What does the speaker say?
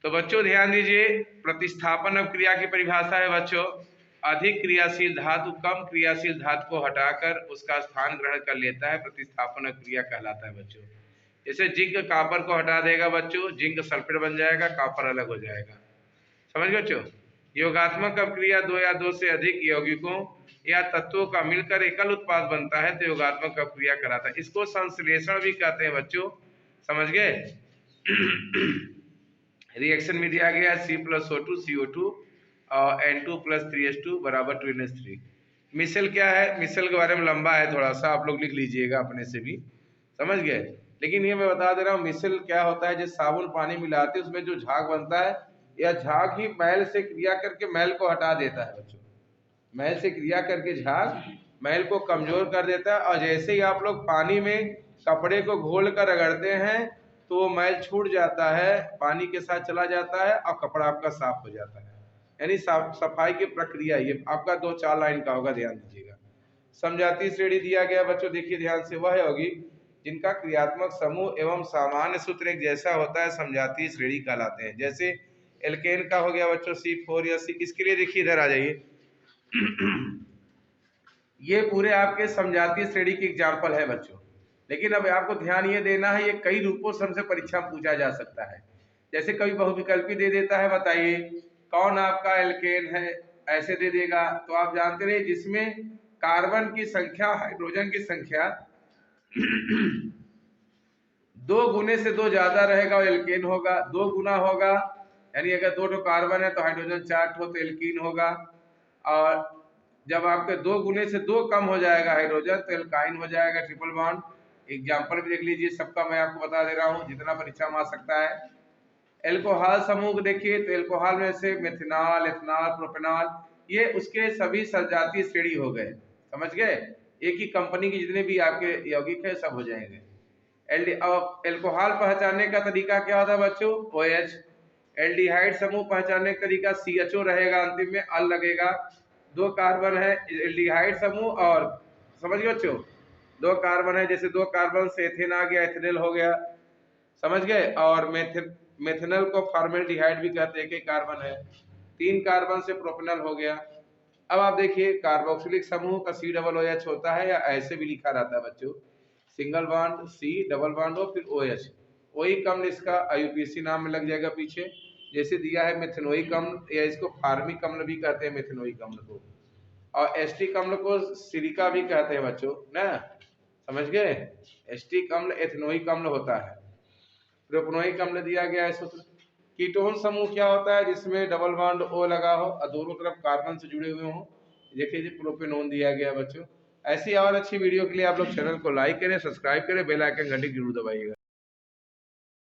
तो बच्चों ध्यान दीजिए, प्रतिस्थापन अपक्रिया की परिभाषा है बच्चों, अधिक क्रियाशील धातु कम क्रियाशील धातु को हटाकर उसका स्थान ग्रहण कर लेता है, प्रतिस्थापन अपक्रिया कहलाता है बच्चों। जैसे जिंक कॉपर को हटा देगा बच्चों, जिंक सल्फेट बन जाएगा, कॉपर अलग हो जाएगा। समझ गए बच्चों। योगात्मक अपक्रिया दो या दो से अधिक यौगिकों या तत्वों का मिलकर एकल उत्पाद बनता है तो योगात्मक अपक्रिया कहलाता है। इसको संश्लेषण भी कहते हैं बच्चों, समझ गए। रिएक्शन में दिया गया C+O2 CO2 और N2+3H2 बराबर 2NH3। मिसल क्या है, मिसल के बारे में लंबा है थोड़ा सा, आप लोग लिख लीजिएगा अपने से भी, समझ गए। लेकिन ये मैं बता दे रहा हूँ, मिसल क्या होता है, जैसे साबुन पानी मिलाते हैं उसमें जो झाग बनता है, या झाग ही मैल से क्रिया करके मैल को हटा देता है बच्चों। मैल से क्रिया करके झाग मैल को कमजोर कर देता है, और जैसे ही आप लोग पानी में कपड़े को घोल कर रगड़ते हैं तो वो मैल छूट जाता है, पानी के साथ चला जाता है और कपड़ा आपका साफ हो जाता है। यानी सफाई की प्रक्रिया ये आपका 2-4 लाइन का होगा, ध्यान दीजिएगा। समजातीय श्रेणी दिया गया बच्चों, देखिए ध्यान से, वह होगी जिनका क्रियात्मक समूह एवं सामान्य सूत्र एक जैसा होता है, समजातीय श्रेणी कहलाते हैं। जैसे एल्केन का हो गया बच्चों C4 या C, इसके लिए देखिए इधर आ जाइए। ये पूरे आपके समजातीय श्रेणी की एग्जाम्पल है बच्चों। लेकिन अब आपको ध्यान ये देना है, ये कई रूपों से हमसे परीक्षा में पूछा जा सकता है। जैसे कभी बहुविकल्पी दे देता है, बताइए कौन आपका एल्केन है, ऐसे दे देगा तो आप जानते रहिए जिसमें कार्बन की संख्या हाइड्रोजन की संख्या 2 गुने से 2 ज्यादा रहेगा वो एल्केन होगा, 2 गुना होगा, यानी अगर 2 कार्बन है तो हाइड्रोजन 4 तो एल्कीन होगा। और जब आपके 2 गुने से 2 कम हो जाएगा हाइड्रोजन तो एल्काइन हो जाएगा, ट्रिपल बॉन्ड। एग्जाम्पल भी देख लीजिए, सबका मैं आपको बता दे रहा हूँ जितना परीक्षा में आ सकता है। एल्कोहल समूह को देखिए तो एल्कोहल में से मेथनॉल, एथनॉल, प्रोपेनॉल, ये उसके सभी सजातीय श्रेणी हो गए, समझ गए। एक ही कंपनी के जितने भी आपके यौगिक है सब हो जाएंगे। एल्कोहल पहचानने का तरीका क्या होता है बच्चों, OH। एल्डिहाइड समूह पहचानने का तरीका CHO रहेगा, अंतिम में अल लगेगा। 2 कार्बन है एल्डिहाइड समूह, और समझ गए बच्चों 2 कार्बन है, जैसे 2 कार्बन से एथेन आ गया, एथेनल हो गया, समझ गए। और मेथनल को फॉर्मेल्डिहाइड भी कहते हैं, एक कार्बन है। 3 कार्बन से प्रोपेनल हो गया। अब आप देखिए कार्बोक्सिलिक समूह का COOH होता है, या ऐसे भी लिखा रहता है बच्चों, single bond C double bond हो फिर OH। ओइक अम्ल इसका IUPAC नाम में लग जाएगा पीछे, जैसे दिया है मेथनोइक अम्ल, या इसको फार्मिक अम्ल भी कहते हैं मेथनोइक अम्ल को, और एस्टिक अम्ल को सिलिका भी कहते हैं बच्चों ना, समझ गए। एस्टिक अम्ल एथनोइक अम्ल होता है। प्रोपेनोइक अम्ल दिया गया है सूत्र। कीटोन समूह क्या होता है, जिसमें डबल बॉन्ड O लगा हो और दोनों तरफ कार्बन से जुड़े हुए हों, देखिए प्रोपेनोन दिया गया बच्चों। ऐसी और अच्छी वीडियो के लिए आप लोग चैनल को लाइक करें, सब्सक्राइब करें, बेल आइकन घंटी जरूर दबाइएगा।